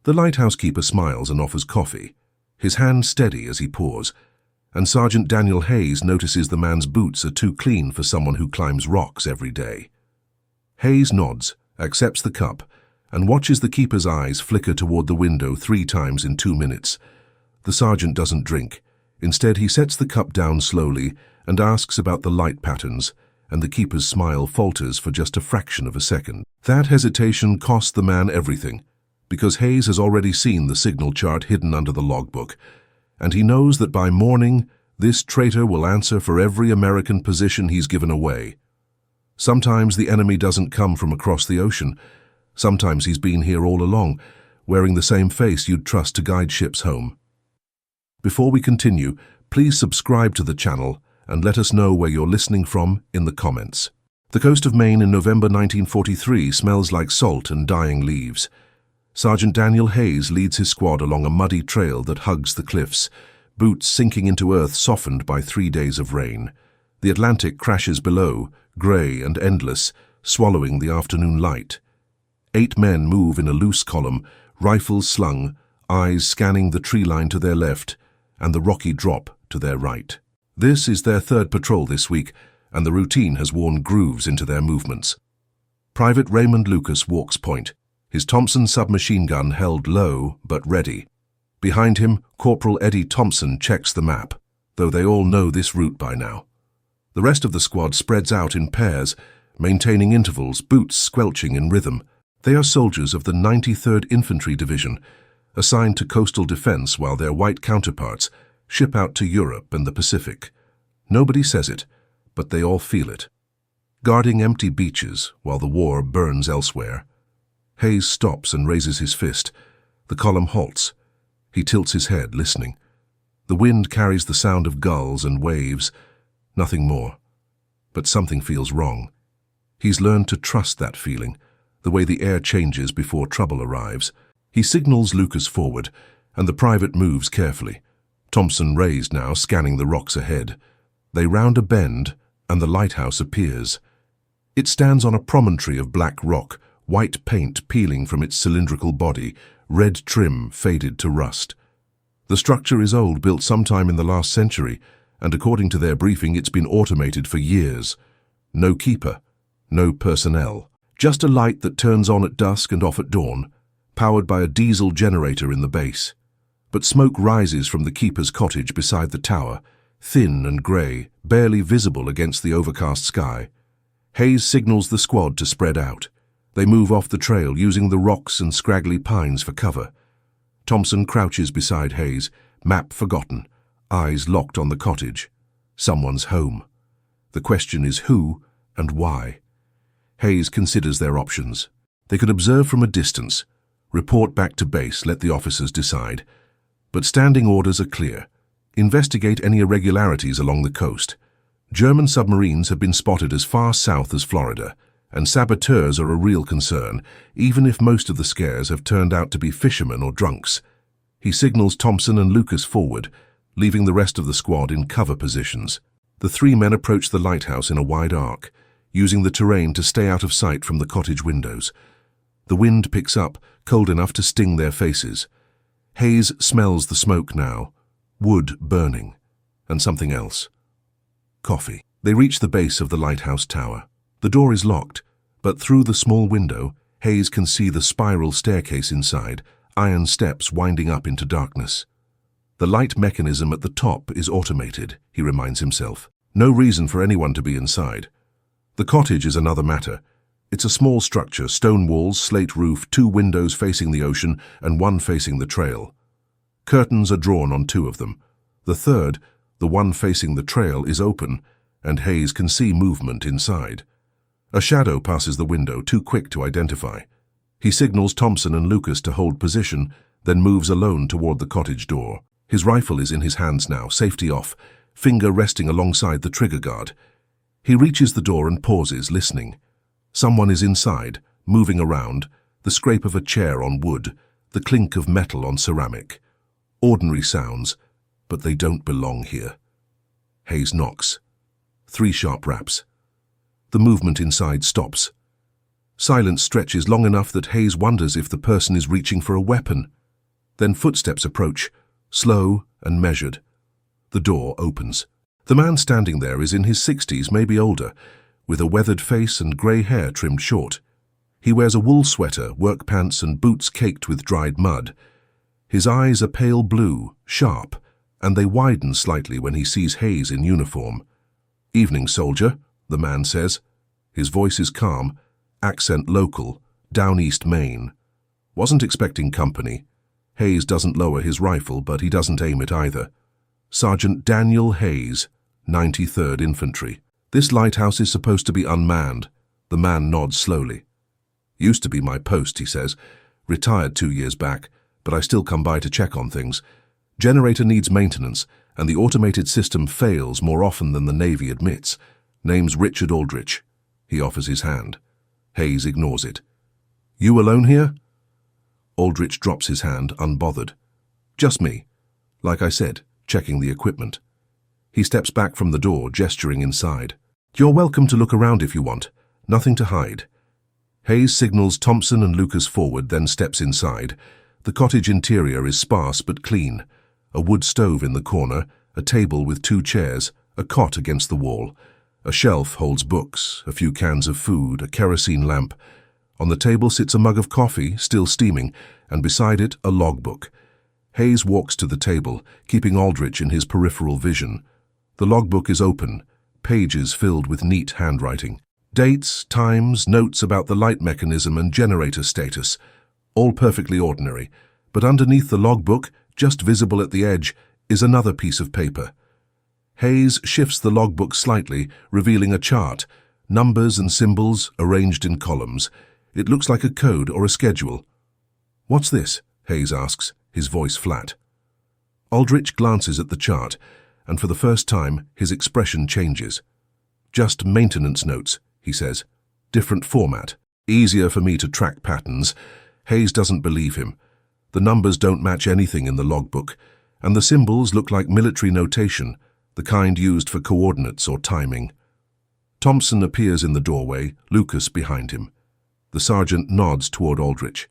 The lighthouse keeper smiles and offers coffee, his hand steady as he pours, and Sergeant Daniel Hayes notices the man's boots are too clean for someone who climbs rocks every day. Hayes nods, accepts the cup, and watches the keeper's eyes flicker toward the window 3 times in 2 minutes. The sergeant doesn't drink. Instead, he sets the cup down slowly and asks about the light patterns, and the keeper's smile falters for just a fraction of a second. That hesitation costs the man everything, because Hayes has already seen the signal chart hidden under the logbook, and he knows that by morning, this traitor will answer for every American position he's given away. Sometimes the enemy doesn't come from across the ocean. Sometimes he's been here all along, wearing the same face you'd trust to guide ships home. Before we continue, please subscribe to the channel and let us know where you're listening from in the comments. The coast of Maine in November 1943 smells like salt and dying leaves. Sergeant Daniel Hayes leads his squad along a muddy trail that hugs the cliffs, boots sinking into earth softened by 3 days of rain. The Atlantic crashes below, grey and endless, swallowing the afternoon light. 8 men move in a loose column, rifles slung, eyes scanning the tree line to their left and the rocky drop to their right. This is their 3rd patrol this week, and the routine has worn grooves into their movements. Private Raymond Lucas walks point, his Thompson submachine gun held low but ready. Behind him, Corporal Eddie Thompson checks the map, though they all know this route by now. The rest of the squad spreads out in pairs, maintaining intervals, boots squelching in rhythm. They are soldiers of the 93rd Infantry Division, assigned to coastal defense while their white counterparts ship out to Europe and the Pacific. Nobody says it, but they all feel it. Guarding empty beaches while the war burns elsewhere. Hayes stops and raises his fist. The column halts. He tilts his head, listening. The wind carries the sound of gulls and waves, nothing more. But something feels wrong. He's learned to trust that feeling, the way the air changes before trouble arrives. He signals Lucas forward, and the private moves carefully. Thompson raised now, scanning the rocks ahead. They round a bend, and the lighthouse appears. It stands on a promontory of black rock, white paint peeling from its cylindrical body, red trim faded to rust. The structure is old, built sometime in the last century, and according to their briefing, it's been automated for years. No keeper, no personnel. Just a light that turns on at dusk and off at dawn, powered by a diesel generator in the base. But smoke rises from the keeper's cottage beside the tower, thin and grey, barely visible against the overcast sky. Hayes signals the squad to spread out. They move off the trail, using the rocks and scraggly pines for cover. Thompson crouches beside Hayes, map forgotten, eyes locked on the cottage. Someone's home. The question is who and why. Hayes considers their options. They could observe from a distance, report back to base, let the officers decide. But standing orders are clear. Investigate any irregularities along the coast. German submarines have been spotted as far south as Florida, and saboteurs are a real concern, even if most of the scares have turned out to be fishermen or drunks. He signals Thompson and Lucas forward, leaving the rest of the squad in cover positions. The 3 men approach the lighthouse in a wide arc, using the terrain to stay out of sight from the cottage windows. The wind picks up, cold enough to sting their faces. Hayes smells the smoke now, wood burning, and something else. Coffee. They reach the base of the lighthouse tower. The door is locked, but through the small window, Hayes can see the spiral staircase inside, iron steps winding up into darkness. The light mechanism at the top is automated, he reminds himself. No reason for anyone to be inside. The cottage is another matter. It's a small structure, stone walls, slate roof, 2 windows facing the ocean and 1 facing the trail. Curtains are drawn on 2 of them. The third, the one facing the trail, is open, and Hayes can see movement inside. A shadow passes the window, too quick to identify. He signals Thompson and Lucas to hold position, then moves alone toward the cottage door. His rifle is in his hands now, safety off, finger resting alongside the trigger guard. He reaches the door and pauses, listening. Someone is inside, moving around, the scrape of a chair on wood, the clink of metal on ceramic. Ordinary sounds, but they don't belong here. Hayes knocks. 3 sharp raps. The movement inside stops. Silence stretches long enough that Hayes wonders if the person is reaching for a weapon. Then footsteps approach, slow and measured. The door opens. The man standing there is in his 60s, maybe older, with a weathered face and grey hair trimmed short. He wears a wool sweater, work pants and boots caked with dried mud. His eyes are pale blue, sharp, and they widen slightly when he sees Hayes in uniform. "Evening, soldier," the man says. His voice is calm, accent local, down East Maine. "Wasn't expecting company." Hayes doesn't lower his rifle, but he doesn't aim it either. "Sergeant Daniel Hayes, 93rd Infantry. This lighthouse is supposed to be unmanned." The man nods slowly. "Used to be my post," he says. "Retired 2 years back, but I still come by to check on things. Generator needs maintenance, and the automated system fails more often than the Navy admits. Name's Richard Aldrich." He offers his hand. Hayes ignores it. "You alone here?" Aldrich drops his hand, unbothered. "Just me. Like I said, checking the equipment." He steps back from the door, gesturing inside. "You're welcome to look around if you want. Nothing to hide." Hayes signals Thompson and Lucas forward, then steps inside. The cottage interior is sparse but clean. A wood stove in the corner, a table with 2 chairs, a cot against the wall. A shelf holds books, a few cans of food, a kerosene lamp. On the table sits a mug of coffee, still steaming, and beside it a logbook. Hayes walks to the table, keeping Aldrich in his peripheral vision. The logbook is open, pages filled with neat handwriting. Dates, times, notes about the light mechanism and generator status. All perfectly ordinary, but underneath the logbook, just visible at the edge, is another piece of paper. Hayes shifts the logbook slightly, revealing a chart, numbers and symbols arranged in columns. It looks like a code or a schedule. "What's this?" Hayes asks, his voice flat. Aldrich glances at the chart, and for the first time, his expression changes. "Just maintenance notes," he says. "Different format. Easier for me to track patterns." Hayes doesn't believe him. The numbers don't match anything in the logbook, and the symbols look like military notation, the kind used for coordinates or timing. Thompson appears in the doorway, Lucas behind him. The sergeant nods toward Aldrich.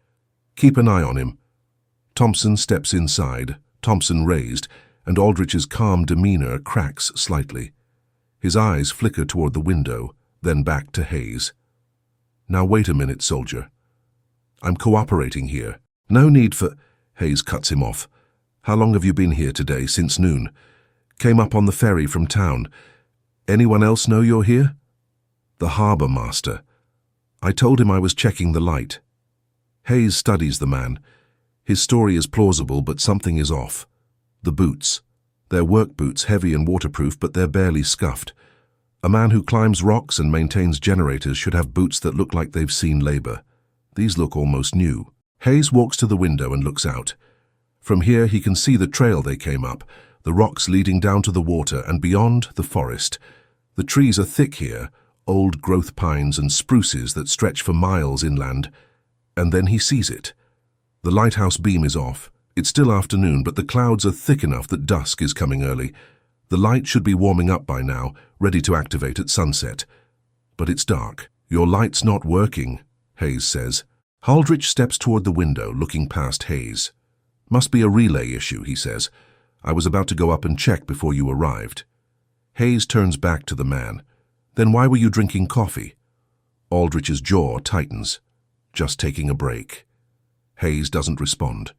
"Keep an eye on him." Thompson steps inside, Thompson raised, and Aldrich's calm demeanor cracks slightly. His eyes flicker toward the window, then back to Hayes. "Now wait a minute, soldier. I'm cooperating here. No need for—" Hayes cuts him off. "How long have you been here today? Since noon. Came up on the ferry from town. Anyone else know you're here?" "The harbour master. I told him I was checking the light." Hayes studies the man. His story is plausible, but something is off. The boots. They're work boots, heavy and waterproof, but they're barely scuffed. A man who climbs rocks and maintains generators should have boots that look like they've seen labour. These look almost new. Hayes walks to the window and looks out. From here he can see the trail they came up, the rocks leading down to the water and beyond the forest. The trees are thick here, old growth pines and spruces that stretch for miles inland. And then he sees it. The lighthouse beam is off. It's still afternoon, but the clouds are thick enough that dusk is coming early. The light should be warming up by now, ready to activate at sunset. But it's dark. "Your light's not working," Hayes says. Aldrich steps toward the window, looking past Hayes. "Must be a relay issue," he says. "I was about to go up and check before you arrived." Hayes turns back to the man. "Then why were you drinking coffee?" Aldrich's jaw tightens. "Just taking a break." Hayes doesn't respond.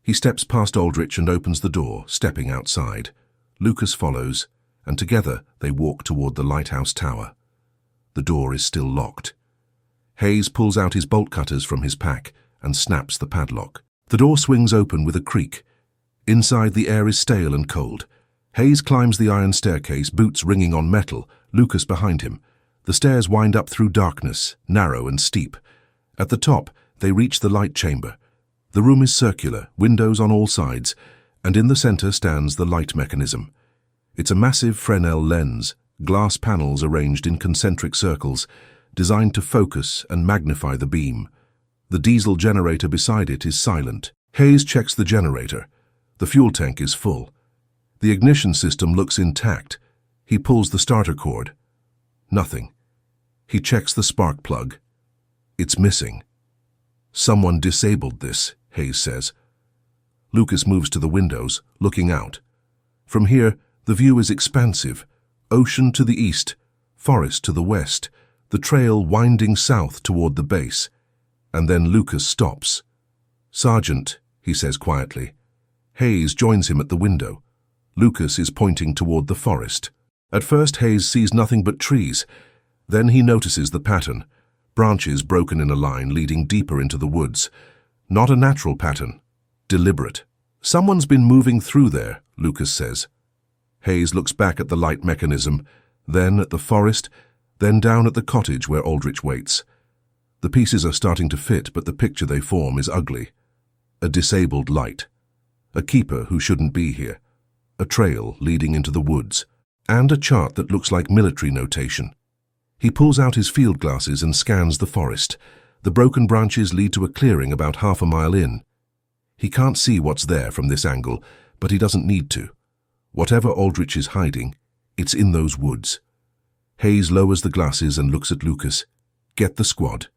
He steps past Aldrich and opens the door, stepping outside. Lucas follows, and together they walk toward the lighthouse tower. The door is still locked. Hayes pulls out his bolt cutters from his pack and snaps the padlock. The door swings open with a creak. Inside, the air is stale and cold. Hayes climbs the iron staircase, boots ringing on metal, Lucas behind him. The stairs wind up through darkness, narrow and steep. At the top, they reach the light chamber. The room is circular, windows on all sides, and in the center stands the light mechanism. It's a massive Fresnel lens, glass panels arranged in concentric circles, designed to focus and magnify the beam. The diesel generator beside it is silent. Hayes checks the generator. The fuel tank is full. The ignition system looks intact. He pulls the starter cord. Nothing. He checks the spark plug. It's missing. Someone disabled this, Hayes says. Lucas moves to the windows, looking out. From here, the view is expansive. Ocean to the east, forest to the west, the trail winding south toward the base. And then Lucas stops. "Sergeant," he says quietly. Hayes joins him at the window. Lucas is pointing toward the forest. At first, Hayes sees nothing but trees. Then he notices the pattern. Branches broken in a line leading deeper into the woods. Not a natural pattern. Deliberate. "Someone's been moving through there," Lucas says. Hayes looks back at the light mechanism, then at the forest, then down at the cottage where Aldrich waits. The pieces are starting to fit, but the picture they form is ugly. A disabled light. A keeper who shouldn't be here. A trail leading into the woods. And a chart that looks like military notation. He pulls out his field glasses and scans the forest. The broken branches lead to a clearing about half a mile in. He can't see what's there from this angle, but he doesn't need to. Whatever Aldrich is hiding, it's in those woods. Hayes lowers the glasses and looks at Lucas. "Get the squad.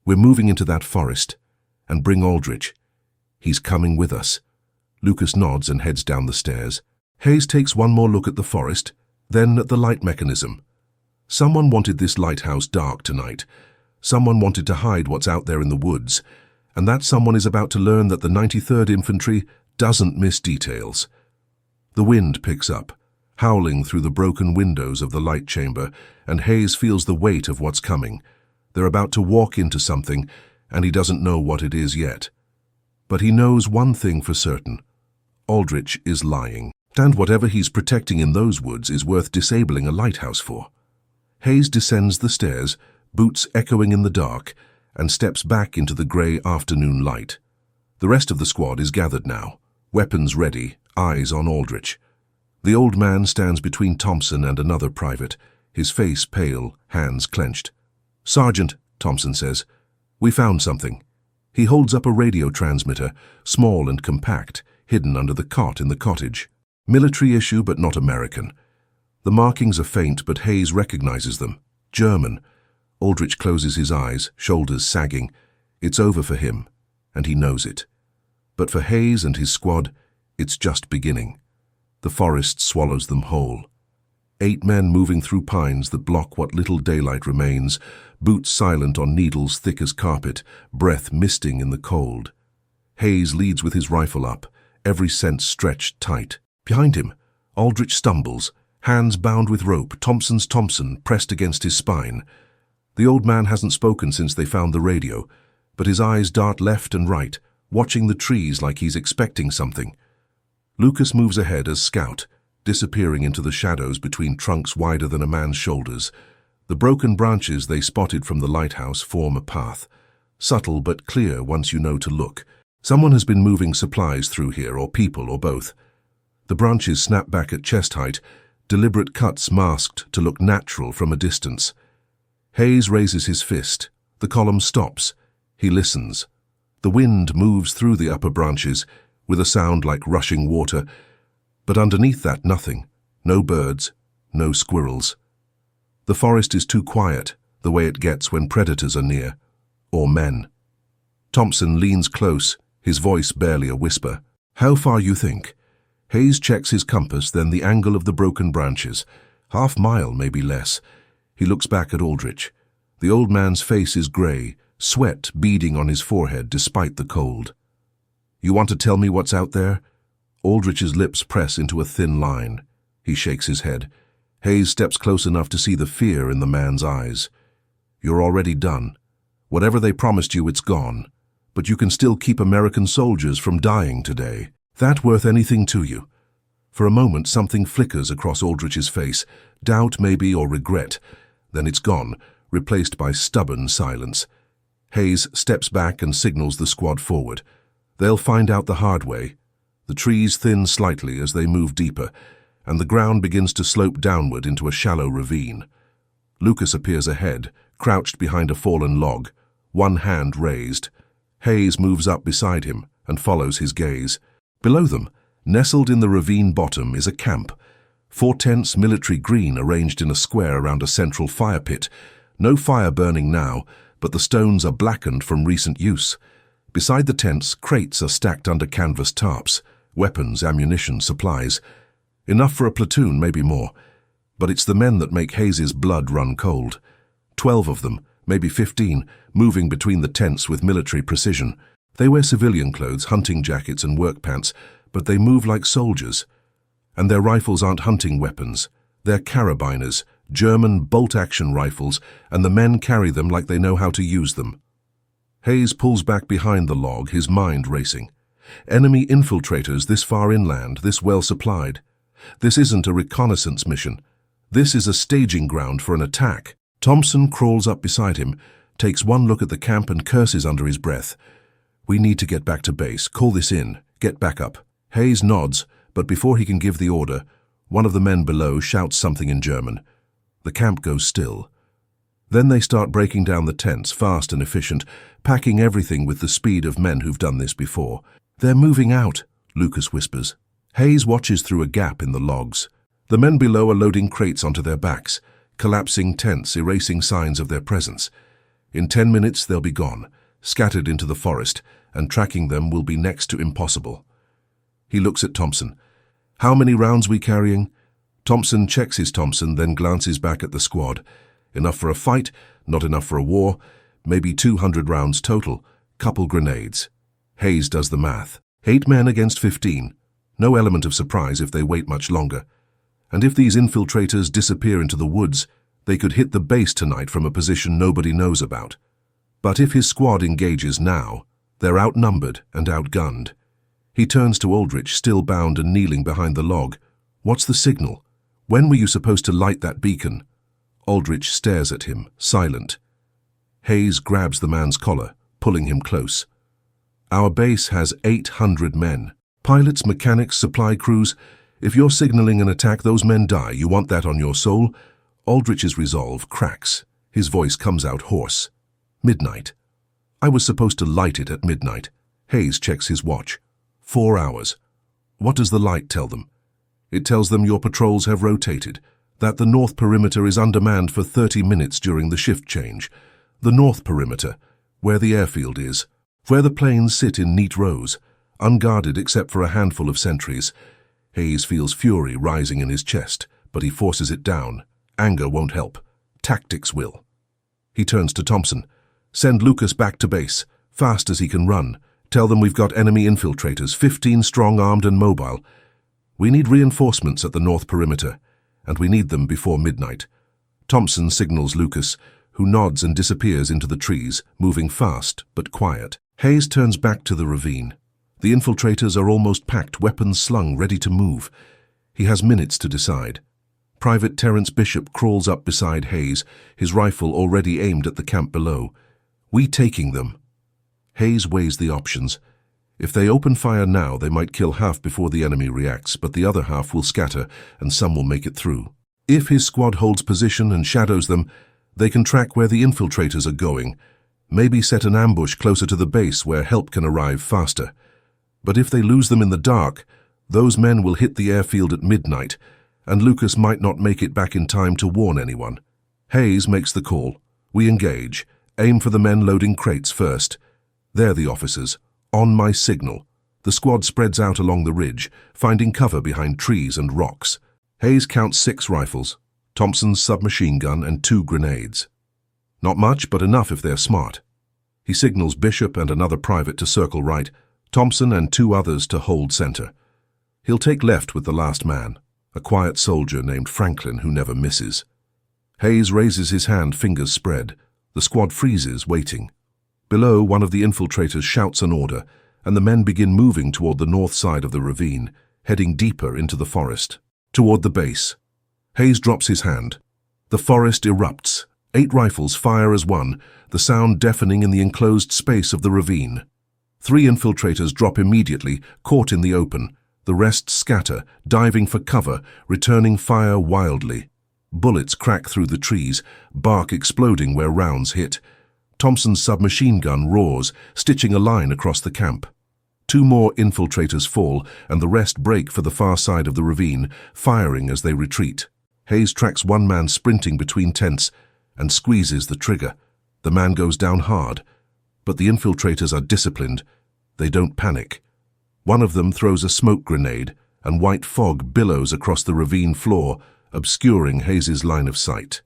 We're moving into that forest. And bring Aldrich. He's coming with us." Lucas nods and heads down the stairs. Hayes takes one more look at the forest, then at the light mechanism. Someone wanted this lighthouse dark tonight. Someone wanted to hide what's out there in the woods. And that someone is about to learn that the 93rd Infantry doesn't miss details. The wind picks up, howling through the broken windows of the light chamber, and Hayes feels the weight of what's coming. They're about to walk into something, and he doesn't know what it is yet. But he knows one thing for certain. Aldrich is lying, and whatever he's protecting in those woods is worth disabling a lighthouse for. Hayes descends the stairs, boots echoing in the dark, and steps back into the grey afternoon light. The rest of the squad is gathered now, weapons ready, eyes on Aldrich. The old man stands between Thompson and another private, his face pale, hands clenched. "Sergeant," Thompson says, "we found something." He holds up a radio transmitter, small and compact, hidden under the cot in the cottage. Military issue, but not American. The markings are faint, but Hayes recognizes them. German. Aldrich closes his eyes, shoulders sagging. It's over for him, and he knows it. But for Hayes and his squad, it's just beginning. The forest swallows them whole. 8 men moving through pines that block what little daylight remains, boots silent on needles thick as carpet, breath misting in the cold. Hayes leads with his rifle up, every sense stretched tight. Behind him, Aldrich stumbles, hands bound with rope, Thompson pressed against his spine. The old man hasn't spoken since they found the radio, but his eyes dart left and right, watching the trees like he's expecting something. Lucas moves ahead as scout, disappearing into the shadows between trunks wider than a man's shoulders. The broken branches they spotted from the lighthouse form a path, subtle but clear once you know to look. Someone has been moving supplies through here, or people, or both. The branches snap back at chest height, deliberate cuts masked to look natural from a distance. Hayes raises his fist. The column stops. He listens. The wind moves through the upper branches, with a sound like rushing water, but underneath that nothing. No birds, no squirrels. The forest is too quiet, the way it gets when predators are near, or men. Thompson leans close, his voice barely a whisper. "How far you think?" Hayes checks his compass, then the angle of the broken branches. Half-mile, maybe less. He looks back at Aldrich. The old man's face is grey, sweat beading on his forehead despite the cold. "You want to tell me what's out there?" Aldrich's lips press into a thin line. He shakes his head. Hayes steps close enough to see the fear in the man's eyes. "You're already done. Whatever they promised you, it's gone. But you can still keep American soldiers from dying today. That worth anything to you?" For a moment, something flickers across Aldrich's face. Doubt, maybe, or regret. Then it's gone, replaced by stubborn silence. Hayes steps back and signals the squad forward. They'll find out the hard way. The trees thin slightly as they move deeper, and the ground begins to slope downward into a shallow ravine. Lucas appears ahead, crouched behind a fallen log, one hand raised. Hayes moves up beside him and follows his gaze. Below them, nestled in the ravine bottom, is a camp. 4 tents, military green, arranged in a square around a central fire pit. No fire burning now, but the stones are blackened from recent use. Beside the tents, crates are stacked under canvas tarps, weapons, ammunition, supplies. Enough for a platoon, maybe more. But it's the men that make Hayes's blood run cold. 12 of them, maybe 15, moving between the tents with military precision. They wear civilian clothes, hunting jackets and work pants, but they move like soldiers. And their rifles aren't hunting weapons. They're carabiners, German bolt-action rifles, and the men carry them like they know how to use them. Hayes pulls back behind the log, his mind racing. Enemy infiltrators this far inland, this well supplied. This isn't a reconnaissance mission. This is a staging ground for an attack. Thompson crawls up beside him, takes one look at the camp and curses under his breath. We need to get back to base, call this in, get back up. Hayes nods, but before he can give the order, one of the men below shouts something in German. The camp goes still. Then they start breaking down the tents, fast and efficient, packing everything with the speed of men who've done this before. They're moving out, Lucas whispers. Hayes watches through a gap in the logs. The men below are loading crates onto their backs, collapsing tents, erasing signs of their presence. In 10 minutes they'll be gone, scattered into the forest, and tracking them will be next to impossible. He looks at Thompson. How many rounds we carrying? Thompson checks his Thompson, then glances back at the squad. Enough for a fight, not enough for a war, maybe 200 rounds total, couple grenades. Hayes does the math. 8 men against 15. No element of surprise if they wait much longer. And if these infiltrators disappear into the woods, they could hit the base tonight from a position nobody knows about. But if his squad engages now, they're outnumbered and outgunned. He turns to Aldrich, still bound and kneeling behind the log. What's the signal? When were you supposed to light that beacon? Aldrich stares at him, silent. Hayes grabs the man's collar, pulling him close. Our base has 800 men. Pilots, mechanics, supply crews. If you're signaling an attack, those men die. You want that on your soul? Aldrich's resolve cracks. His voice comes out hoarse. Midnight. I was supposed to light it at midnight. Hayes checks his watch. 4 hours. What does the light tell them? It tells them your patrols have rotated, that the north perimeter is undermanned for 30 minutes during the shift change. The north perimeter, where the airfield is, where the planes sit in neat rows, unguarded except for a handful of sentries. Hayes feels fury rising in his chest, but he forces it down. Anger won't help. Tactics will. He turns to Thompson. Send Lucas back to base, fast as he can run. Tell them we've got enemy infiltrators, 15 strong, armed and mobile. We need reinforcements at the north perimeter, and we need them before midnight. Thompson signals Lucas, who nods and disappears into the trees, moving fast but quiet. Hayes turns back to the ravine. The infiltrators are almost packed, weapons slung, ready to move. He has minutes to decide. Private Terence Bishop crawls up beside Hayes, his rifle already aimed at the camp below. We taking them? Hayes weighs the options. If they open fire now, they might kill half before the enemy reacts, but the other half will scatter and some will make it through. If his squad holds position and shadows them, they can track where the infiltrators are going, maybe set an ambush closer to the base where help can arrive faster. But if they lose them in the dark, those men will hit the airfield at midnight, and Lucas might not make it back in time to warn anyone. Hayes makes the call. We engage. Aim for the men loading crates first. They're the officers. On my signal. The squad spreads out along the ridge, finding cover behind trees and rocks. Hayes counts 6 rifles, Thompson's submachine gun and 2 grenades. Not much, but enough if they're smart. He signals Bishop and another private to circle right, Thompson and 2 others to hold center. He'll take left with the last man, a quiet soldier named Franklin who never misses. Hayes raises his hand, fingers spread. The squad freezes, waiting. Below, one of the infiltrators shouts an order, and the men begin moving toward the north side of the ravine, heading deeper into the forest, toward the base. Hayes drops his hand. The forest erupts. 8 rifles fire as one, the sound deafening in the enclosed space of the ravine. 3 infiltrators drop immediately, caught in the open. The rest scatter, diving for cover, returning fire wildly. Bullets crack through the trees, bark exploding where rounds hit. Thompson's submachine gun roars, stitching a line across the camp. 2 more infiltrators fall, and the rest break for the far side of the ravine, firing as they retreat. Hayes tracks one man sprinting between tents and squeezes the trigger. The man goes down hard, but the infiltrators are disciplined. They don't panic. One of them throws a smoke grenade, and white fog billows across the ravine floor, obscuring Hayes's line of sight.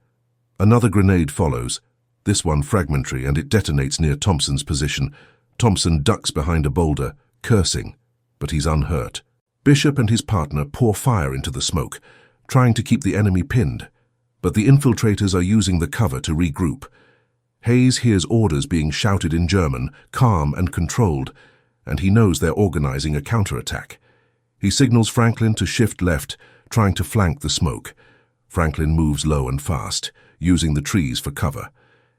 Another grenade follows, this one fragmentary, and it detonates near Thompson's position. Thompson ducks behind a boulder, cursing, but he's unhurt. Bishop and his partner pour fire into the smoke, trying to keep the enemy pinned, but the infiltrators are using the cover to regroup. Hayes hears orders being shouted in German, calm and controlled, and he knows they're organizing a counterattack. He signals Franklin to shift left, trying to flank the smoke. Franklin moves low and fast, using the trees for cover.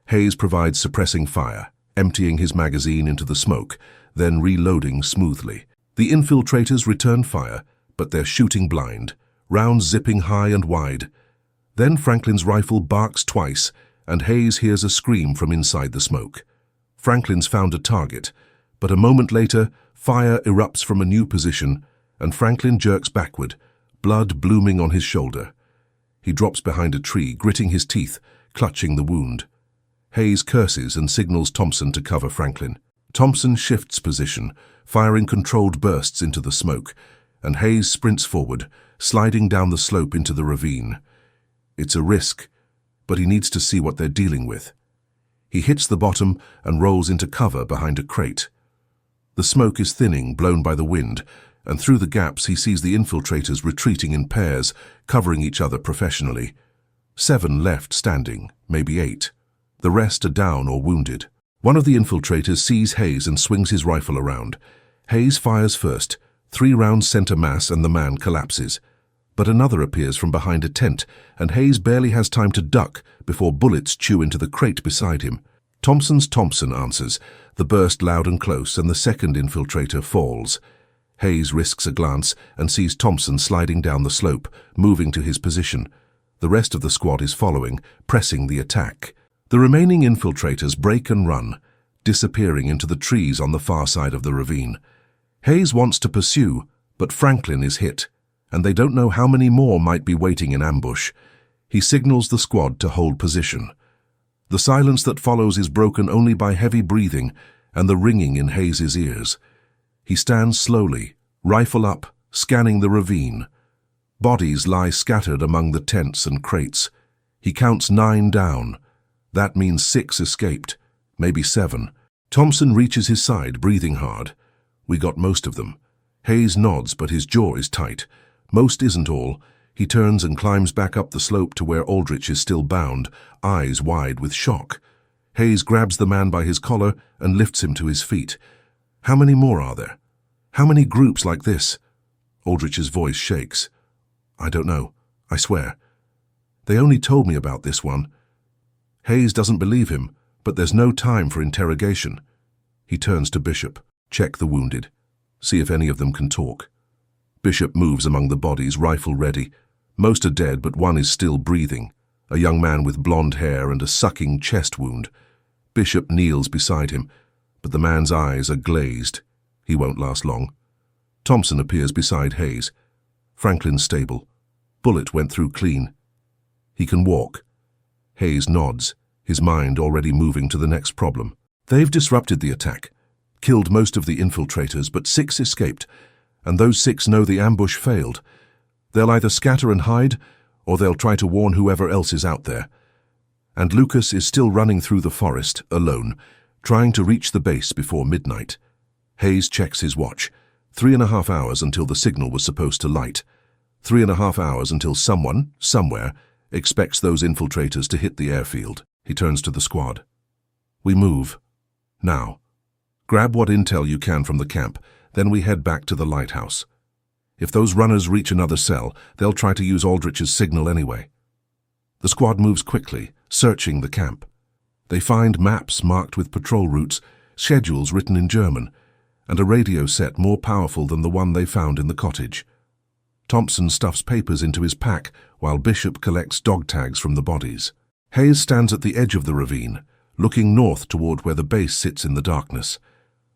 Hayes provides suppressing fire, emptying his magazine into the smoke, then reloading smoothly. The infiltrators return fire, but they're shooting blind, rounds zipping high and wide. Then Franklin's rifle barks twice, and Hayes hears a scream from inside the smoke. Franklin's found a target, but a moment later, fire erupts from a new position, and Franklin jerks backward, blood blooming on his shoulder. He drops behind a tree, gritting his teeth, clutching the wound. Hayes curses and signals Thompson to cover Franklin. Thompson shifts position, firing controlled bursts into the smoke, and Hayes sprints forward, sliding down the slope into the ravine. It's a risk, but he needs to see what they're dealing with. He hits the bottom and rolls into cover behind a crate. The smoke is thinning, blown by the wind, and through the gaps he sees the infiltrators retreating in pairs, covering each other professionally. 7 left standing, maybe 8. The rest are down or wounded. One of the infiltrators sees Hayes and swings his rifle around. Hayes fires first. 3 rounds center mass and the man collapses. But another appears from behind a tent, and Hayes barely has time to duck before bullets chew into the crate beside him. Thompson answers, the burst loud and close, and the second infiltrator falls. Hayes risks a glance and sees Thompson sliding down the slope, moving to his position. The rest of the squad is following, pressing the attack. The remaining infiltrators break and run, disappearing into the trees on the far side of the ravine. Hayes wants to pursue, but Franklin is hit, and they don't know how many more might be waiting in ambush. He signals the squad to hold position. The silence that follows is broken only by heavy breathing and the ringing in Hayes's ears. He stands slowly, rifle up, scanning the ravine. Bodies lie scattered among the tents and crates. He counts 9 down. That means 6 escaped, maybe 7. Thompson reaches his side, breathing hard. We got most of them. Hayes nods, but his jaw is tight. Most isn't all. He turns and climbs back up the slope to where Aldrich is still bound, eyes wide with shock. Hayes grabs the man by his collar and lifts him to his feet. How many more are there? How many groups like this? Aldrich's voice shakes. I don't know, I swear. They only told me about this one. Hayes doesn't believe him, but there's no time for interrogation. He turns to Bishop. Check the wounded. See if any of them can talk. Bishop moves among the bodies, rifle ready. Most are dead, but one is still breathing. A young man with blonde hair and a sucking chest wound. Bishop kneels beside him, but the man's eyes are glazed. He won't last long. Thompson appears beside Hayes. Franklin's stable. Bullet went through clean. He can walk. Hayes nods, his mind already moving to the next problem. They've disrupted the attack, killed most of the infiltrators, but 6 escaped, and those 6 know the ambush failed. They'll either scatter and hide, or they'll try to warn whoever else is out there. And Lucas is still running through the forest, alone, trying to reach the base before midnight. Hayes checks his watch. 3.5 hours until the signal was supposed to light. 3.5 hours until someone, somewhere, expects those infiltrators to hit the airfield. He turns to the squad. We move. Now. Grab what intel you can from the camp, then we head back to the lighthouse. If those runners reach another cell, they'll try to use Aldrich's signal anyway. The squad moves quickly, searching the camp. They find maps marked with patrol routes, schedules written in German, and a radio set more powerful than the one they found in the cottage. Thompson stuffs papers into his pack while Bishop collects dog tags from the bodies. Hayes stands at the edge of the ravine, looking north toward where the base sits in the darkness.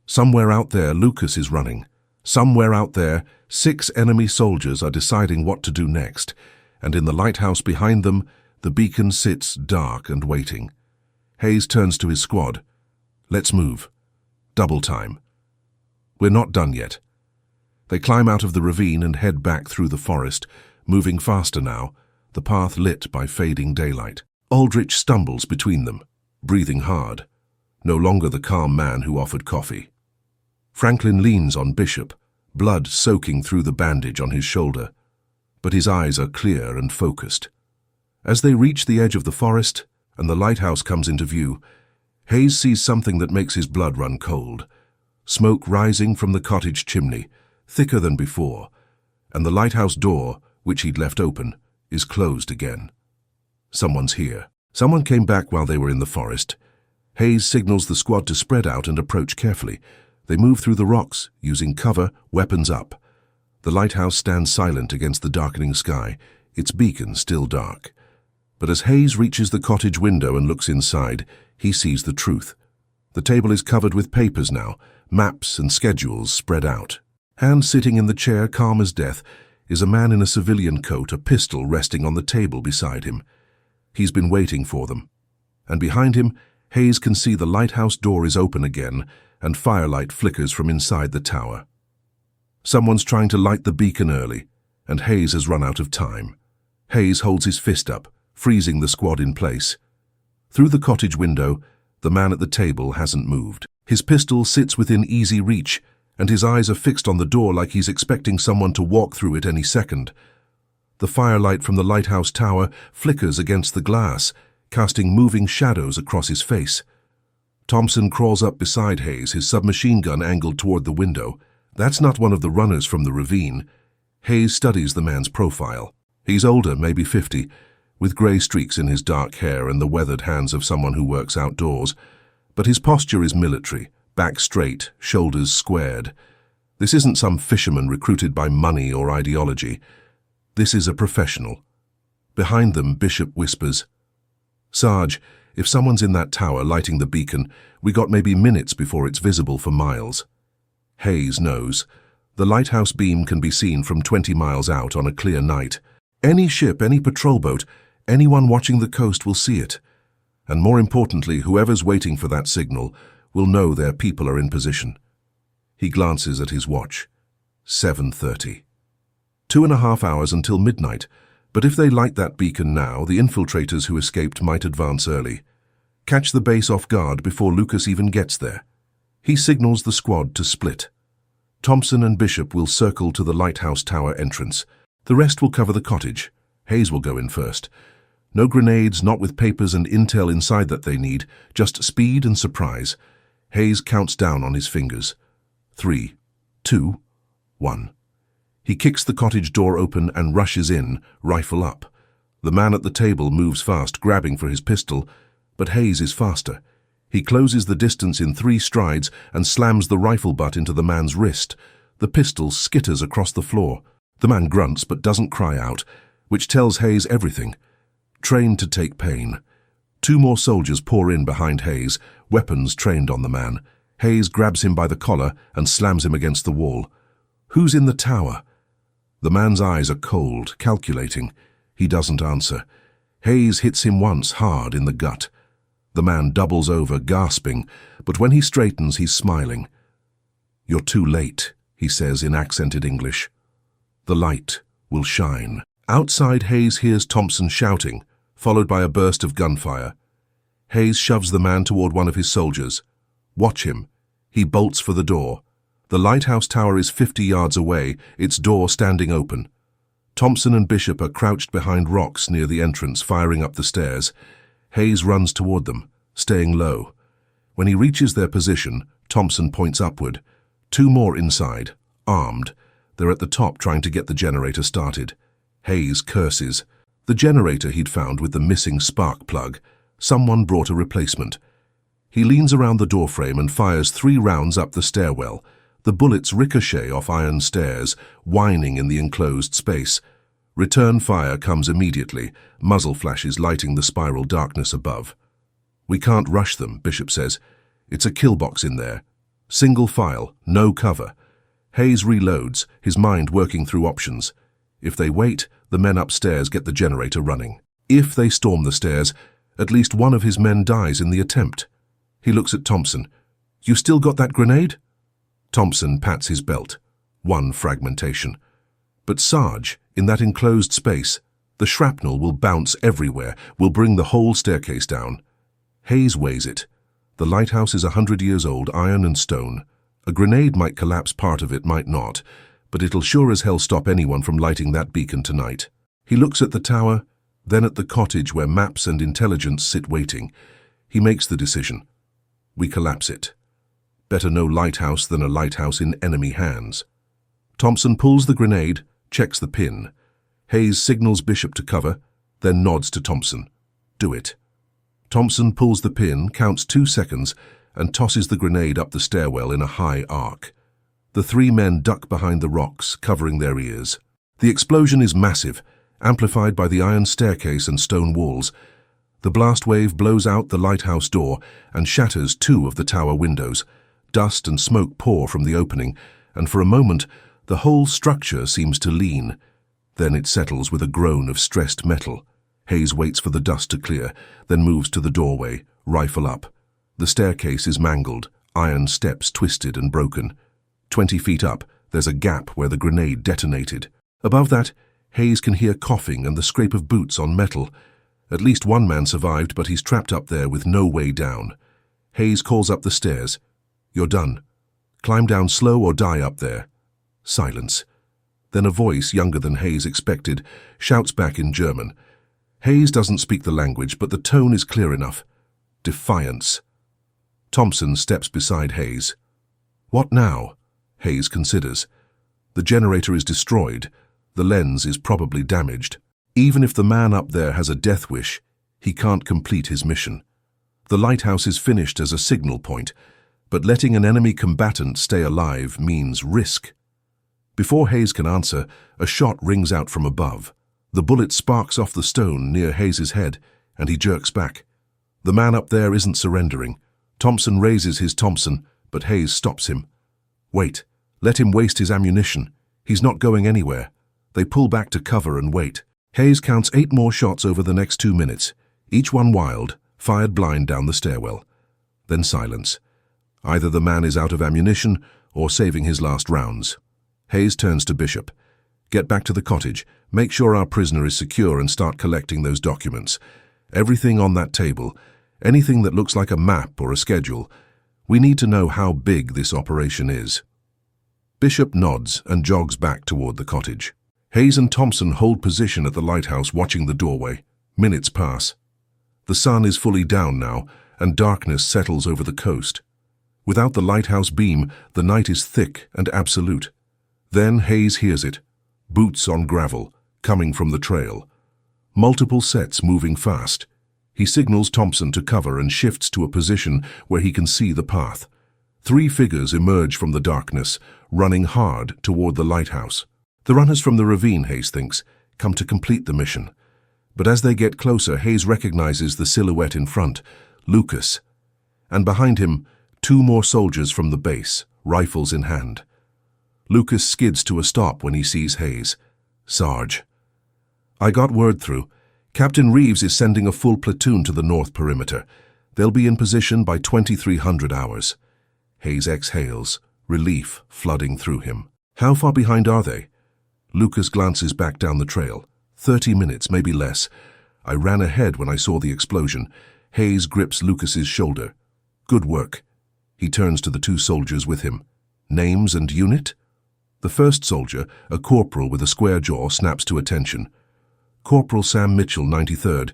Somewhere out there, Lucas is running. Somewhere out there, 6 enemy soldiers are deciding what to do next, and in the lighthouse behind them, the beacon sits dark and waiting. Hayes turns to his squad. Let's move. Double time. We're not done yet. They climb out of the ravine and head back through the forest, moving faster now, the path lit by fading daylight. Aldrich stumbles between them, breathing hard, no longer the calm man who offered coffee. Franklin leans on Bishop, blood soaking through the bandage on his shoulder, but his eyes are clear and focused. As they reach the edge of the forest and the lighthouse comes into view, Hayes sees something that makes his blood run cold. Smoke rising from the cottage chimney, thicker than before, and the lighthouse door, which he'd left open, is closed again. Someone's here. Someone came back while they were in the forest. Hayes signals the squad to spread out and approach carefully. They move through the rocks, using cover, weapons up. The lighthouse stands silent against the darkening sky, its beacon still dark. But as Hayes reaches the cottage window and looks inside, he sees the truth. The table is covered with papers now, maps and schedules spread out. And sitting in the chair, calm as death, is a man in a civilian coat, a pistol resting on the table beside him. He's been waiting for them. And behind him, Hayes can see the lighthouse door is open again, and firelight flickers from inside the tower. Someone's trying to light the beacon early, and Hayes has run out of time. Hayes holds his fist up, freezing the squad in place. Through the cottage window, the man at the table hasn't moved. His pistol sits within easy reach, and his eyes are fixed on the door like he's expecting someone to walk through it any second. The firelight from the lighthouse tower flickers against the glass, casting moving shadows across his face. Thompson crawls up beside Hayes, his submachine gun angled toward the window. That's not one of the runners from the ravine. Hayes studies the man's profile. He's older, maybe 50, with grey streaks in his dark hair and the weathered hands of someone who works outdoors. But his posture is military, back straight, shoulders squared. This isn't some fisherman recruited by money or ideology. This is a professional. Behind them, Bishop whispers, "Sarge, if someone's in that tower lighting the beacon, we got maybe minutes before it's visible for miles." Hayes knows. The lighthouse beam can be seen from 20 miles out on a clear night. Any ship, any patrol boat, anyone watching the coast will see it. And more importantly, whoever's waiting for that signal will know their people are in position. He glances at his watch. 7:30. 2.5 hours until midnight, but if they light that beacon now, the infiltrators who escaped might advance early. Catch the base off guard before Lucas even gets there. He signals the squad to split. Thompson and Bishop will circle to the lighthouse tower entrance. The rest will cover the cottage. Hayes will go in first. No grenades, not with papers and intel inside that they need, just speed and surprise. Hayes counts down on his fingers. 3, 2, 1. He kicks the cottage door open and rushes in, rifle up. The man at the table moves fast, grabbing for his pistol, but Hayes is faster. He closes the distance in 3 strides and slams the rifle butt into the man's wrist. The pistol skitters across the floor. The man grunts but doesn't cry out, which tells Hayes everything. Trained to take pain. 2 more soldiers pour in behind Hayes, weapons trained on the man. Hayes grabs him by the collar and slams him against the wall. "Who's in the tower?" The man's eyes are cold, calculating. He doesn't answer. Hayes hits him once, hard in the gut. The man doubles over, gasping, but when he straightens, he's smiling. "You're too late," he says in accented English. "The light will shine." Outside, Hayes hears Thompson shouting, followed by a burst of gunfire. Hayes shoves the man toward one of his soldiers. "Watch him." He bolts for the door. The lighthouse tower is 50 yards away, its door standing open. Thompson and Bishop are crouched behind rocks near the entrance, firing up the stairs. Hayes runs toward them, staying low. When he reaches their position, Thompson points upward. 2 more inside, armed. They're at the top trying to get the generator started. Hayes curses. The generator he'd found with the missing spark plug. Someone brought a replacement. He leans around the doorframe and fires 3 rounds up the stairwell. The bullets ricochet off iron stairs, whining in the enclosed space. Return fire comes immediately, muzzle flashes lighting the spiral darkness above. "We can't rush them," Bishop says. "It's a kill box in there. Single file, no cover." Hayes reloads, his mind working through options. If they wait, the men upstairs get the generator running. If they storm the stairs, At least one of his men dies in the attempt. He looks at Thompson. "You still got that grenade?" Thompson pats his belt. One fragmentation. "But Sarge, in that enclosed space, the shrapnel will bounce everywhere, will bring the whole staircase down." Hayes weighs it. The lighthouse is 100 years old, iron and stone. A grenade might collapse part of it, might not, but it'll sure as hell stop anyone from lighting that beacon tonight. He looks at the tower, then at the cottage where maps and intelligence sit waiting. He makes the decision. We collapse it. Better no lighthouse than a lighthouse in enemy hands. Thompson pulls the grenade, checks the pin. Hayes signals Bishop to cover, then nods to Thompson. "Do it." Thompson pulls the pin, counts 2 seconds, and tosses the grenade up the stairwell in a high arc. The 3 men duck behind the rocks, covering their ears. The explosion is massive, amplified by the iron staircase and stone walls. The blast wave blows out the lighthouse door and shatters 2 of the tower windows. Dust and smoke pour from the opening, and for a moment, the whole structure seems to lean. Then it settles with a groan of stressed metal. Hayes waits for the dust to clear, then moves to the doorway, rifle up. The staircase is mangled, iron steps twisted and broken. 20 feet up, there's a gap where the grenade detonated. Above that, Hayes can hear coughing and the scrape of boots on metal. At least one man survived, but he's trapped up there with no way down. Hayes calls up the stairs. "You're done. Climb down slow or die up there." Silence. Then a voice, younger than Hayes expected, shouts back in German. Hayes doesn't speak the language, but the tone is clear enough. Defiance. Thompson steps beside Hayes. "What now?" Hayes considers. The generator is destroyed. The lens is probably damaged. Even if the man up there has a death wish, he can't complete his mission. The lighthouse is finished as a signal point, but letting an enemy combatant stay alive means risk. Before Hayes can answer, a shot rings out from above. The bullet sparks off the stone near Hayes's head, and he jerks back. The man up there isn't surrendering. Thompson raises his Thompson, but Hayes stops him. "Wait. Let him waste his ammunition. He's not going anywhere." They pull back to cover and wait. Hayes counts 8 more shots over the next 2 minutes, each one wild, fired blind down the stairwell. Then silence. Either the man is out of ammunition or saving his last rounds. Hayes turns to Bishop. "Get back to the cottage. Make sure our prisoner is secure and start collecting those documents. Everything on that table, anything that looks like a map or a schedule. We need to know how big this operation is." Bishop nods and jogs back toward the cottage. Hayes and Thompson hold position at the lighthouse, watching the doorway. Minutes pass. The sun is fully down now, and darkness settles over the coast. Without the lighthouse beam, the night is thick and absolute. Then Hayes hears it. Boots on gravel, coming from the trail. Multiple sets moving fast. He signals Thompson to cover and shifts to a position where he can see the path. 3 figures emerge from the darkness, running hard toward the lighthouse. The runners from the ravine, Hayes thinks, come to complete the mission. But as they get closer, Hayes recognizes the silhouette in front, Lucas. And behind him, 2 more soldiers from the base, rifles in hand. Lucas skids to a stop when he sees Hayes. "Sarge." "I got word through. Captain Reeves is sending a full platoon to the north perimeter. They'll be in position by 2300 hours. Hayes exhales, relief flooding through him. "How far behind are they?" Lucas glances back down the trail. 30 minutes, maybe less. I ran ahead when I saw the explosion. Hayes grips Lucas's shoulder. "Good work." He turns to the 2 soldiers with him. "Names and unit?" The first soldier, a corporal with a square jaw, snaps to attention. "Corporal Sam Mitchell, 93rd.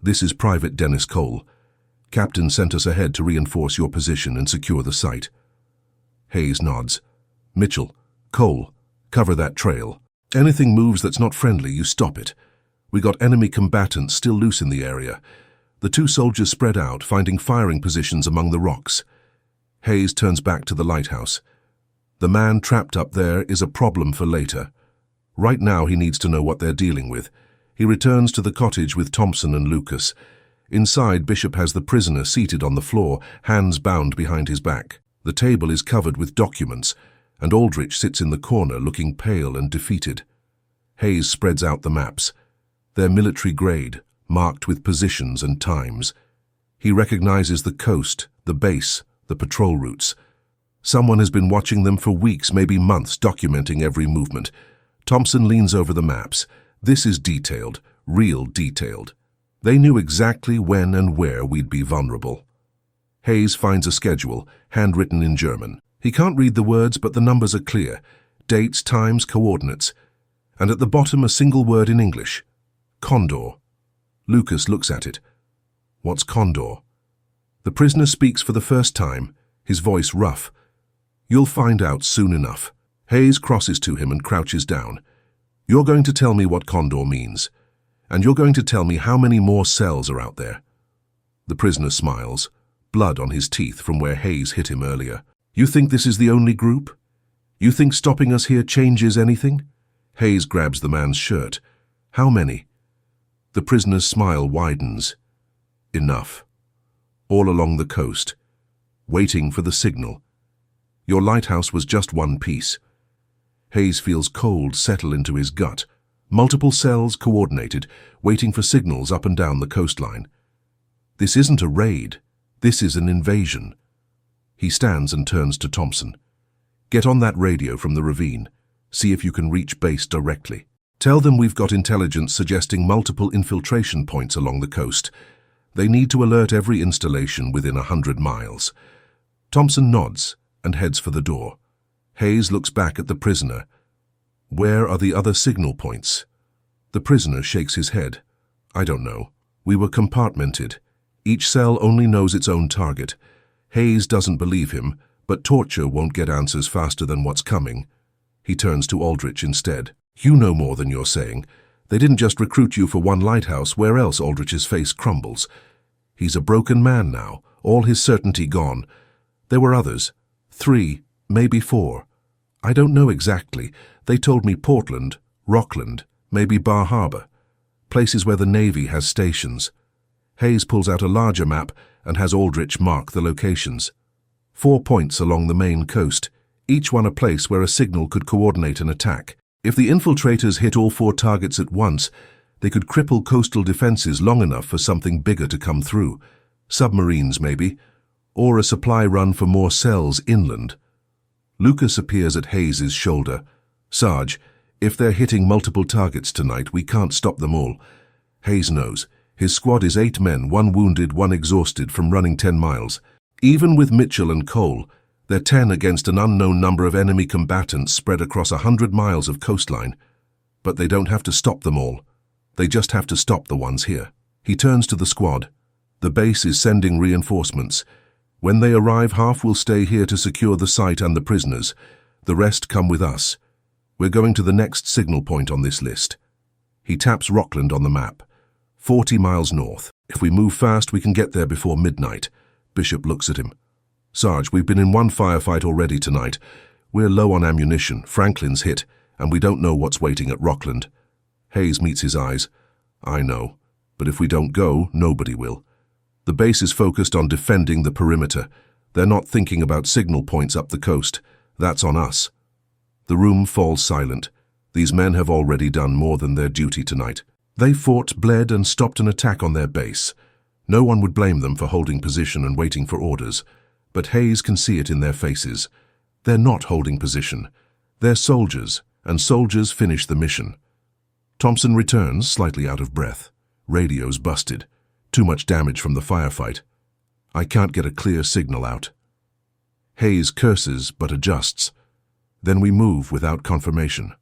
This is Private Dennis Cole. Captain sent us ahead to reinforce your position and secure the site." Hayes nods. "Mitchell, Cole, cover that trail. Anything moves that's not friendly, you stop it. We got enemy combatants still loose in the area." The 2 soldiers spread out, finding firing positions among the rocks. Hayes turns back to the lighthouse. The man trapped up there is a problem for later. Right now he needs to know what they're dealing with. He returns to the cottage with Thompson and Lucas. Inside, Bishop has the prisoner seated on the floor, hands bound behind his back. The table is covered with documents, and Aldrich sits in the corner looking pale and defeated. Hayes spreads out the maps. They're military grade, marked with positions and times. He recognizes the coast, the base, the patrol routes. Someone has been watching them for weeks, maybe months, documenting every movement. Thompson leans over the maps. This is detailed, real detailed. They knew exactly when and where we'd be vulnerable. Hayes finds a schedule, handwritten in German. He can't read the words, but the numbers are clear. Dates, times, coordinates. And at the bottom, a single word in English. Condor. Lucas looks at it. What's Condor? The prisoner speaks for the first time, his voice rough. You'll find out soon enough. Hayes crosses to him and crouches down. You're going to tell me what Condor means. And you're going to tell me how many more cells are out there. The prisoner smiles, blood on his teeth from where Hayes hit him earlier. You think this is the only group? You think stopping us here changes anything? Hayes grabs the man's shirt. How many? The prisoner's smile widens. Enough. All along the coast. Waiting for the signal. Your lighthouse was just one piece. Hayes feels cold settle into his gut. Multiple cells coordinated, waiting for signals up and down the coastline. This isn't a raid. This is an invasion. He stands and turns to Thompson. Get on that radio from the ravine. See if you can reach base directly. Tell them we've got intelligence suggesting multiple infiltration points along the coast. They need to alert every installation within 100 miles. Thompson nods and heads for the door. Hayes looks back at the prisoner. Where are the other signal points? The prisoner shakes his head. I don't know. We were compartmented. Each cell only knows its own target. Hayes doesn't believe him, but torture won't get answers faster than what's coming. He turns to Aldrich instead. You know more than you're saying. They didn't just recruit you for one lighthouse. Where else? Aldrich's face crumbles. He's a broken man now, all his certainty gone. There were others. 3, maybe 4. I don't know exactly. They told me Portland, Rockland, maybe Bar Harbor. Places where the Navy has stations. Hayes pulls out a larger map and has Aldrich mark the locations. 4 points along the main coast, each one a place where a signal could coordinate an attack. If the infiltrators hit all 4 targets at once, they could cripple coastal defenses long enough for something bigger to come through. Submarines, maybe, or a supply run for more cells inland. Lucas appears at Hayes's shoulder. Sarge, if they're hitting multiple targets tonight, we can't stop them all. Hayes knows. His squad is 8 men, 1 wounded, 1 exhausted from running 10 miles. Even with Mitchell and Cole, they're 10 against an unknown number of enemy combatants spread across 100 miles of coastline. But they don't have to stop them all. They just have to stop the ones here. He turns to the squad. The base is sending reinforcements. When they arrive, half will stay here to secure the site and the prisoners. The rest come with us. We're going to the next signal point on this list. He taps Rockland on the map. 40 miles north. If we move fast, we can get there before midnight. Bishop looks at him. Sarge, we've been in 1 firefight already tonight. We're low on ammunition. Franklin's hit, and we don't know what's waiting at Rockland. Hayes meets his eyes. I know, but if we don't go, nobody will. The base is focused on defending the perimeter. They're not thinking about signal points up the coast. That's on us. The room falls silent. These men have already done more than their duty tonight. They fought, bled, and stopped an attack on their base. No one would blame them for holding position and waiting for orders. But Hayes can see it in their faces. They're not holding position. They're soldiers, and soldiers finish the mission. Thompson returns, slightly out of breath. Radio's busted. Too much damage from the firefight. I can't get a clear signal out. Hayes curses, but adjusts. Then we move without confirmation.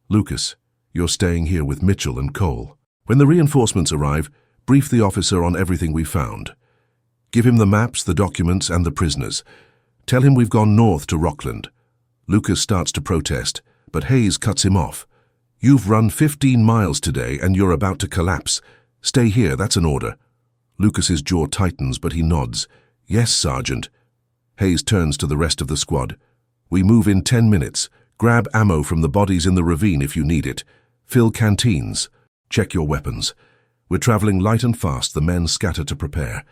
Lucas, you're staying here with Mitchell and Cole. When the reinforcements arrive, brief the officer on everything we found. Give him the maps, the documents, and the prisoners. Tell him we've gone north to Rockland. Lucas starts to protest, but Hayes cuts him off. You've run 15 miles today and you're about to collapse. Stay here, that's an order. Lucas's jaw tightens, but he nods. Yes, Sergeant. Hayes turns to the rest of the squad. We move in 10 minutes. Grab ammo from the bodies in the ravine if you need it. Fill canteens. Check your weapons. We're traveling light and fast, the men scatter to prepare.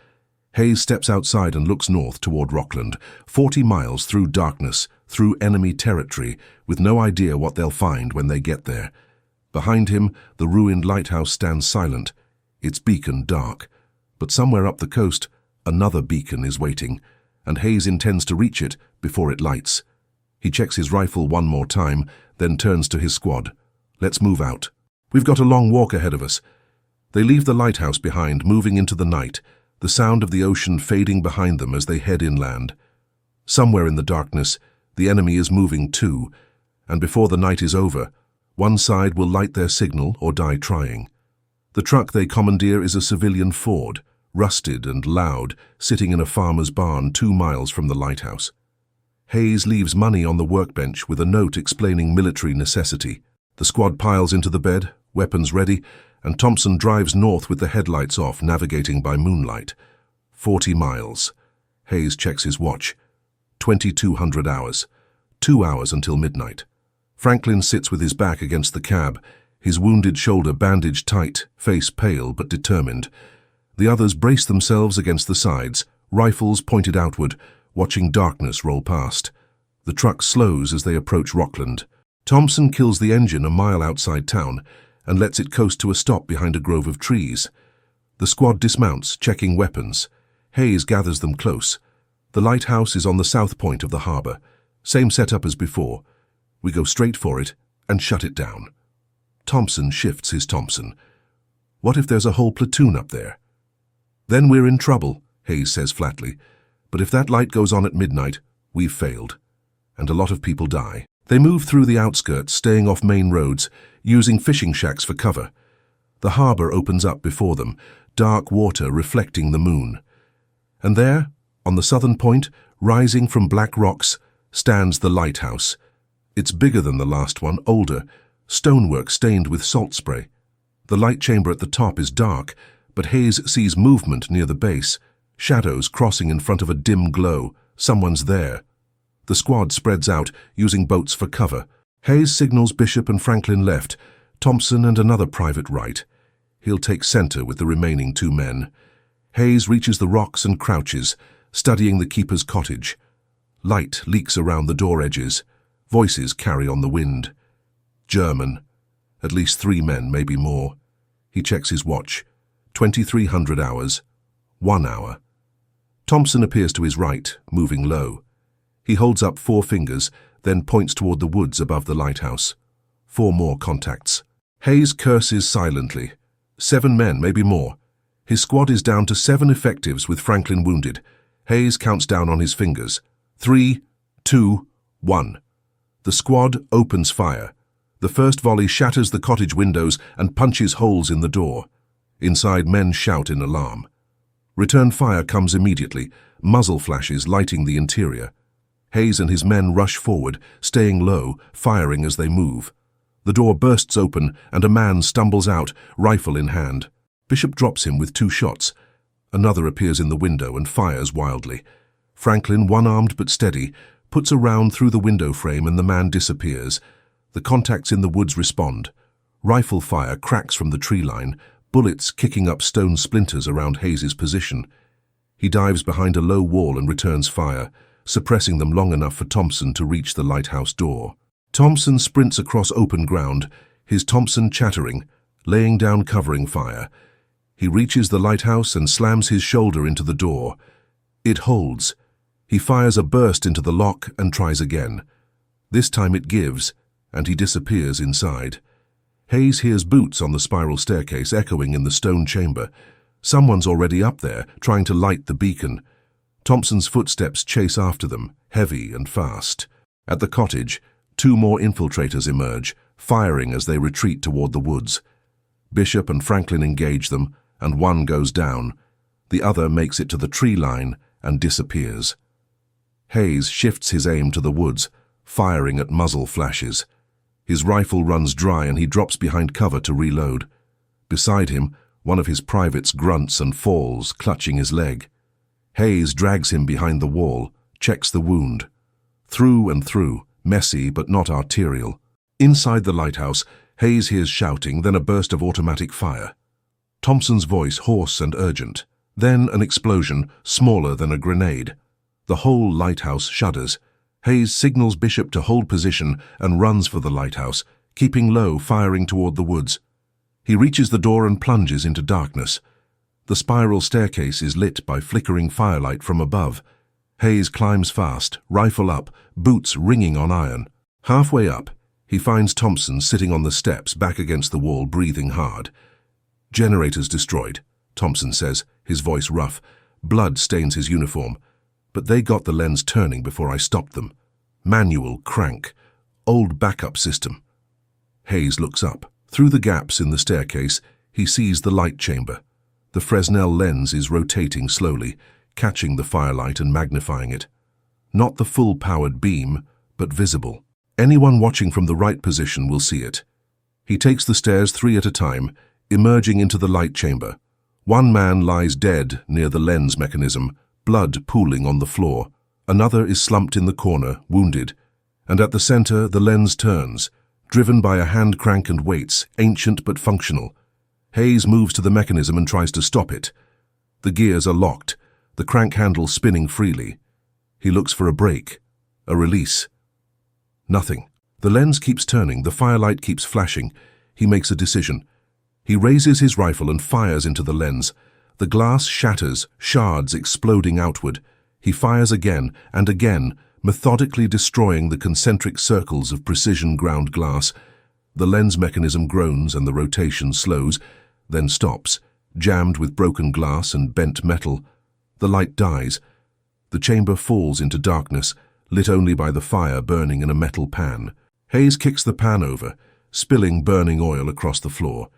Hayes steps outside and looks north toward Rockland, 40 miles through darkness, through enemy territory, with no idea what they'll find when they get there. Behind him, the ruined lighthouse stands silent. its beacon dark. But somewhere up the coast, another beacon is waiting, and Hayes intends to reach it before it lights. He checks his rifle one more time, then turns to his squad. Let's move out. We've got a long walk ahead of us. They leave the lighthouse behind, moving into the night, the sound of the ocean fading behind them as they head inland. Somewhere in the darkness, the enemy is moving too, and before the night is over, one side will light their signal or die trying. The truck they commandeer is a civilian Ford, rusted and loud, sitting in a farmer's barn 2 miles from the lighthouse. Hayes leaves money on the workbench with a note explaining military necessity. The squad piles into the bed, weapons ready, and Thompson drives north with the headlights off, navigating by moonlight. 40 miles. Hayes checks his watch. 2,200 hours. 2 hours until midnight. Franklin sits with his back against the cab, his wounded shoulder bandaged tight, face pale but determined. The others brace themselves against the sides, rifles pointed outward, watching darkness roll past. The truck slows as they approach Rockland. Thompson kills the engine a mile outside town and lets it coast to a stop behind a grove of trees. The squad dismounts, checking weapons. Hayes gathers them close. The lighthouse is on the south point of the harbor. Same setup as before. We go straight for it and shut it down. Thompson shifts his Thompson. What if there's a whole platoon up there? Then we're in trouble, Hayes says flatly. But if that light goes on at midnight, we've failed. And a lot of people die. They move through the outskirts, staying off main roads, using fishing shacks for cover. The harbor opens up before them, dark water reflecting the moon. And there, on the southern point, rising from black rocks, stands the lighthouse. It's bigger than the last one, older, stonework stained with salt spray. The light chamber at the top is dark, but Hayes sees movement near the base, shadows crossing in front of a dim glow. Someone's there. The squad spreads out, using boats for cover. Hayes signals Bishop and Franklin left, Thompson and another private right. He'll take center with the remaining 2 men. Hayes reaches the rocks and crouches, studying the keeper's cottage. Light leaks around the door edges. Voices carry on the wind. German. At least 3 men, maybe more. He checks his watch. 2,300 hours. 1 hour. Thompson appears to his right, moving low. He holds up 4 fingers, then points toward the woods above the lighthouse. 4 more contacts. Hayes curses silently. 7 men, maybe more. His squad is down to 7 effectives with Franklin wounded. Hayes counts down on his fingers. 3, 2, 1. The squad opens fire. The first volley shatters the cottage windows and punches holes in the door. Inside, men shout in alarm. Return fire comes immediately, muzzle flashes lighting the interior. Hayes and his men rush forward, staying low, firing as they move. The door bursts open and a man stumbles out, rifle in hand. Bishop drops him with 2 shots. Another appears in the window and fires wildly. Franklin, one-armed but steady, puts a round through the window frame and the man disappears. The contacts in the woods respond. Rifle fire cracks from the tree line, bullets kicking up stone splinters around Hayes's position. He dives behind a low wall and returns fire, suppressing them long enough for Thompson to reach the lighthouse door. Thompson sprints across open ground, his Thompson chattering, laying down covering fire. He reaches the lighthouse and slams his shoulder into the door. It holds. He fires a burst into the lock and tries again. This time it gives, and he disappears inside. Hayes hears boots on the spiral staircase echoing in the stone chamber. Someone's already up there, trying to light the beacon. Thompson's footsteps chase after them, heavy and fast. At the cottage, 2 more infiltrators emerge, firing as they retreat toward the woods. Bishop and Franklin engage them, and one goes down. The other makes it to the tree line and disappears. Hayes shifts his aim to the woods, firing at muzzle flashes. His rifle runs dry and he drops behind cover to reload. Beside him, one of his privates grunts and falls, clutching his leg. Hayes drags him behind the wall, checks the wound. Through and through, messy but not arterial. Inside the lighthouse, Hayes hears shouting, then a burst of automatic fire. Thompson's voice hoarse and urgent. Then an explosion, smaller than a grenade. The whole lighthouse shudders. Hayes signals Bishop to hold position and runs for the lighthouse, keeping low, firing toward the woods. He reaches the door and plunges into darkness. The spiral staircase is lit by flickering firelight from above. Hayes climbs fast, rifle up, boots ringing on iron. Halfway up, he finds Thompson sitting on the steps back against the wall, breathing hard. "Generators destroyed," Thompson says, his voice rough. Blood stains his uniform. "But they got the lens turning before I stopped them. Manual crank. Old backup system." Hayes looks up. Through the gaps in the staircase, he sees the light chamber. The Fresnel lens is rotating slowly, catching the firelight and magnifying it. Not the full-powered beam, but visible. Anyone watching from the right position will see it. He takes the stairs 3 at a time, emerging into the light chamber. One man lies dead near the lens mechanism, blood pooling on the floor. Another is slumped in the corner, wounded. And at the center, the lens turns, driven by a hand crank and weights, ancient but functional. Hayes moves to the mechanism and tries to stop it. The gears are locked, the crank handle spinning freely. He looks for a break, a release. Nothing. The lens keeps turning, the firelight keeps flashing. He makes a decision. He raises his rifle and fires into the lens. The glass shatters, shards exploding outward. He fires again and again, methodically destroying the concentric circles of precision ground glass. The lens mechanism groans and the rotation slows, then stops, jammed with broken glass and bent metal. The light dies. The chamber falls into darkness, lit only by the fire burning in a metal pan. Hayes kicks the pan over, spilling burning oil across the floor.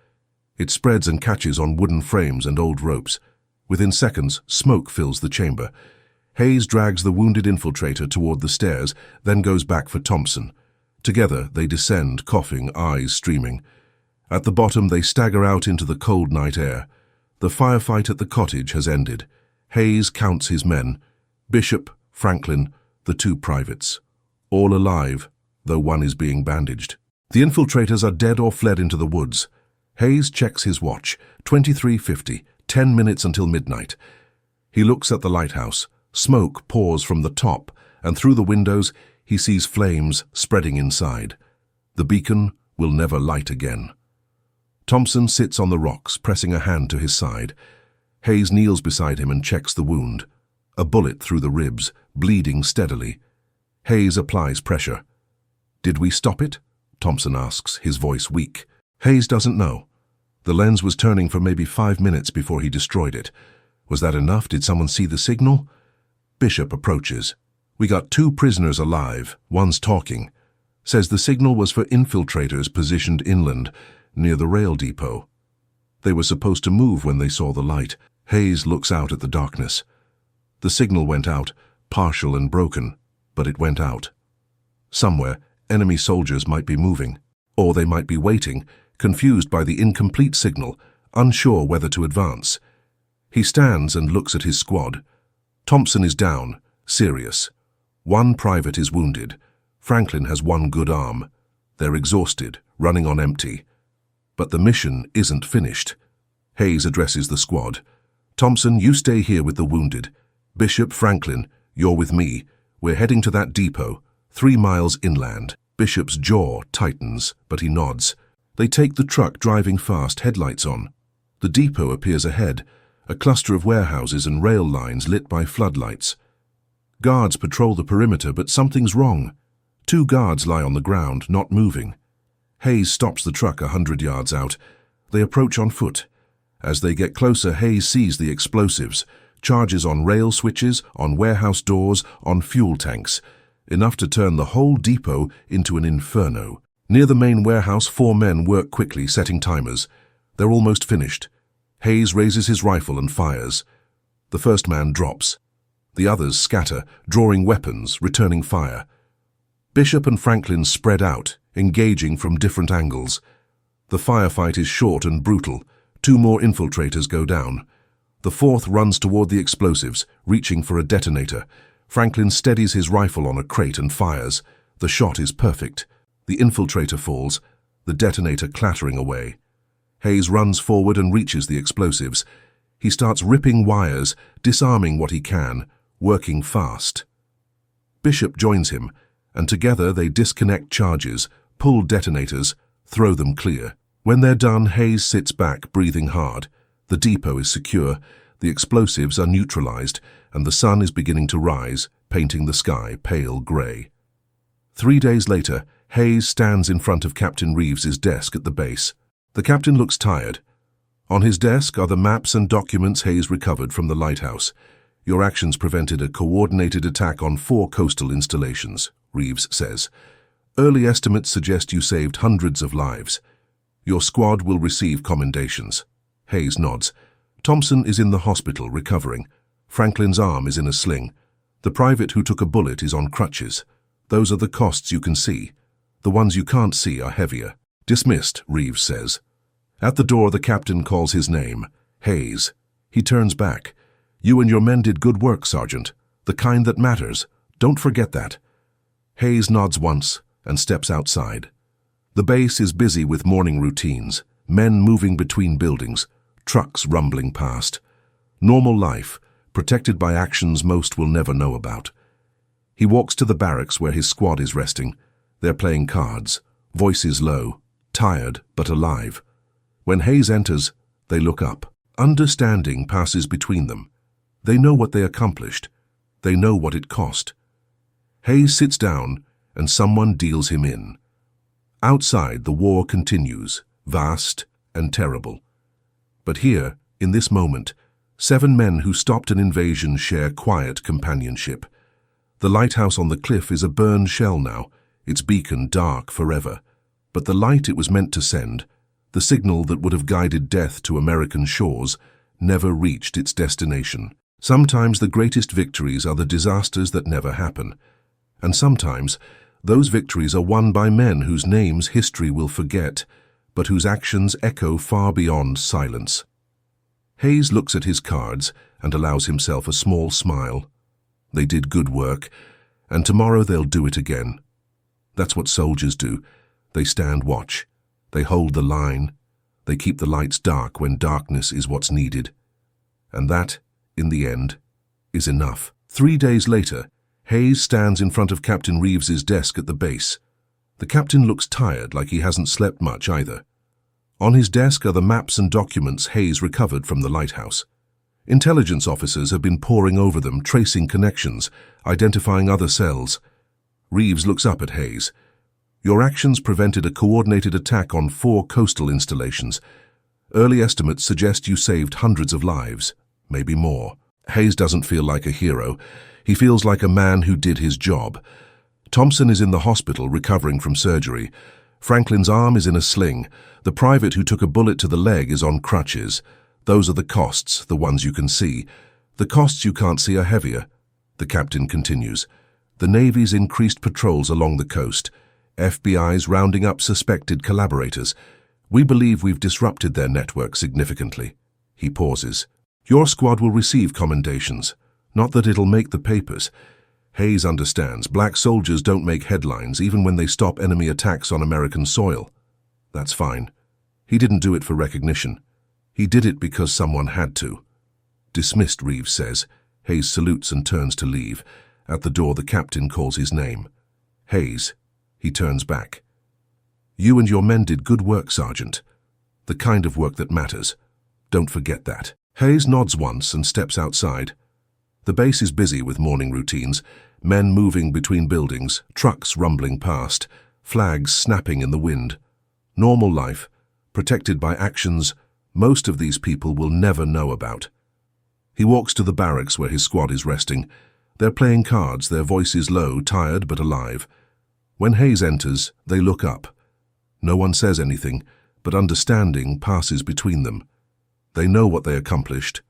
It spreads and catches on wooden frames and old ropes. Within seconds, smoke fills the chamber. Hayes drags the wounded infiltrator toward the stairs, then goes back for Thompson. Together, they descend, coughing, eyes streaming. At the bottom, they stagger out into the cold night air. The firefight at the cottage has ended. Hayes counts his men. Bishop, Franklin, the 2 privates. All alive, though one is being bandaged. The infiltrators are dead or fled into the woods. Hayes checks his watch. 23:50, 10 minutes until midnight. He looks at the lighthouse. Smoke pours from the top, and through the windows he sees flames spreading inside. The beacon will never light again. Thompson sits on the rocks, pressing a hand to his side. Hayes kneels beside him and checks the wound. A bullet through the ribs, bleeding steadily. Hayes applies pressure. "Did we stop it?" Thompson asks, his voice weak. Hayes doesn't know. The lens was turning for maybe 5 minutes before he destroyed it. Was that enough? Did someone see the signal? Bishop approaches. "We got 2 prisoners alive. One's talking. Says the signal was for infiltrators positioned inland, near the rail depot. They were supposed to move when they saw the light." Hayes looks out at the darkness. The signal went out, partial and broken, but it went out. Somewhere, enemy soldiers might be moving, or they might be waiting, confused by the incomplete signal, unsure whether to advance. He stands and looks at his squad. Thompson is down, serious. 1 private is wounded. Franklin has 1 good arm. They're exhausted, running on empty. But the mission isn't finished. Hayes addresses the squad. "Thompson, you stay here with the wounded. Bishop, Franklin, you're with me. We're heading to that depot, 3 miles inland." Bishop's jaw tightens, but he nods. They take the truck driving fast, headlights on. The depot appears ahead, a cluster of warehouses and rail lines lit by floodlights. Guards patrol the perimeter, but something's wrong. 2 guards lie on the ground, not moving. Hayes stops the truck 100 yards out. They approach on foot. As they get closer, Hayes sees the explosives. Charges on rail switches, on warehouse doors, on fuel tanks. Enough to turn the whole depot into an inferno. Near the main warehouse, 4 men work quickly, setting timers. They're almost finished. Hayes raises his rifle and fires. The first man drops. The others scatter, drawing weapons, returning fire. Bishop and Franklin spread out, engaging from different angles. The firefight is short and brutal. 2 more infiltrators go down. The 4th runs toward the explosives, reaching for a detonator. Franklin steadies his rifle on a crate and fires. The shot is perfect. The infiltrator falls, the detonator clattering away. Hayes runs forward and reaches the explosives. He starts ripping wires, disarming what he can, working fast. Bishop joins him, and together they disconnect charges, pull detonators, throw them clear. When they're done, Hayes sits back, breathing hard. The depot is secure, the explosives are neutralized, and the sun is beginning to rise, painting the sky pale grey. 3 days later, Hayes stands in front of Captain Reeves's desk at the base. The captain looks tired. On his desk are the maps and documents Hayes recovered from the Lighthouse. Your actions prevented a coordinated attack on 4 coastal installations, Reeves says. Early estimates suggest you saved hundreds of lives. Your squad will receive commendations. Hayes nods. Thompson is in the hospital recovering. Franklin's arm is in a sling. The private who took a bullet is on crutches. Those are the costs you can see. The ones you can't see are heavier. Dismissed, Reeves says. At the door, the captain calls his name, Hayes. He turns back. You and your men did good work, Sergeant. The kind that matters. Don't forget that. Hayes nods once and steps outside. The base is busy with morning routines, men moving between buildings, trucks rumbling past. Normal life, protected by actions most will never know about. He walks to the barracks where his squad is resting. They're playing cards, voices low, tired but alive. When Hayes enters, they look up. Understanding passes between them. They know what they accomplished. They know what it cost. Hayes sits down and someone deals him in. Outside, the war continues, vast and terrible. But here, in this moment, 7 men who stopped an invasion share quiet companionship. The lighthouse on the cliff is a burned shell now, its beacon dark forever. But the light it was meant to send, the signal that would have guided death to American shores, never reached its destination. Sometimes the greatest victories are the disasters that never happen. And sometimes those victories are won by men whose names history will forget, but whose actions echo far beyond silence. Hayes looks at his cards and allows himself a small smile. They did good work, and tomorrow they'll do it again. That's what soldiers do. They stand watch. They hold the line. They keep the lights dark when darkness is what's needed. And that, in the end, is enough. 3 days later, Hayes stands in front of Captain Reeves's desk at the base. The captain looks tired, like he hasn't slept much either. On his desk are the maps and documents Hayes recovered from the lighthouse. Intelligence officers have been poring over them, tracing connections, identifying other cells. Reeves looks up at Hayes. Your actions prevented a coordinated attack on 4 coastal installations. Early estimates suggest you saved hundreds of lives, maybe more. Hayes doesn't feel like a hero. He feels like a man who did his job. Thompson is in the hospital recovering from surgery. Franklin's arm is in a sling. The private who took a bullet to the leg is on crutches. Those are the costs, the ones you can see. The costs you can't see are heavier. The captain continues. The Navy's increased patrols along the coast. FBI's rounding up suspected collaborators. We believe we've disrupted their network significantly. He pauses. Your squad will receive commendations. Not that it'll make the papers. Hayes understands. Black soldiers don't make headlines even when they stop enemy attacks on American soil. That's fine. He didn't do it for recognition. He did it because someone had to. Dismissed, Reeves says. Hayes salutes and turns to leave. At the door, the captain calls his name. Hayes. He turns back. You and your men did good work, Sergeant. The kind of work that matters. Don't forget that. Hayes nods once and steps outside. The base is busy with morning routines, men moving between buildings, trucks rumbling past, flags snapping in the wind. Normal life, protected by actions most of these people will never know about. He walks to the barracks where his squad is resting. They're playing cards, their voices low, tired but alive. When Hayes enters, they look up. No one says anything, but understanding passes between them. They know what they accomplished.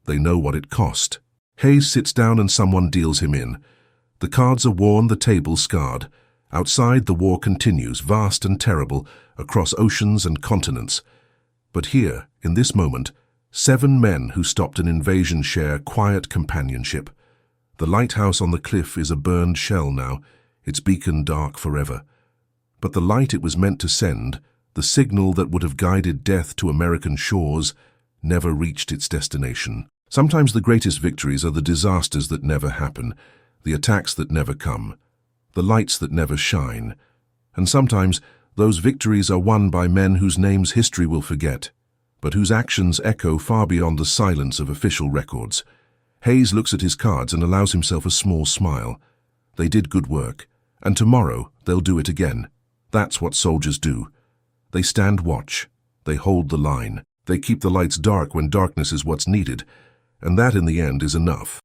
They know what it cost. Hayes sits down and someone deals him in. The cards are worn, the table scarred. Outside, the war continues, vast and terrible, across oceans and continents. But here, in this moment, 7 men who stopped an invasion share quiet companionship. The lighthouse on the cliff is a burned shell now, its beacon dark forever. But the light it was meant to send, the signal that would have guided death to American shores, never reached its destination. Sometimes the greatest victories are the disasters that never happen, the attacks that never come, the lights that never shine. And sometimes Those victories are won by men whose names history will forget, but whose actions echo far beyond the silence of official records. Hayes looks at his cards and allows himself a small smile. They did good work, and tomorrow they'll do it again. That's what soldiers do. They stand watch. They hold the line. They keep the lights dark when darkness is what's needed, and that in the end is enough.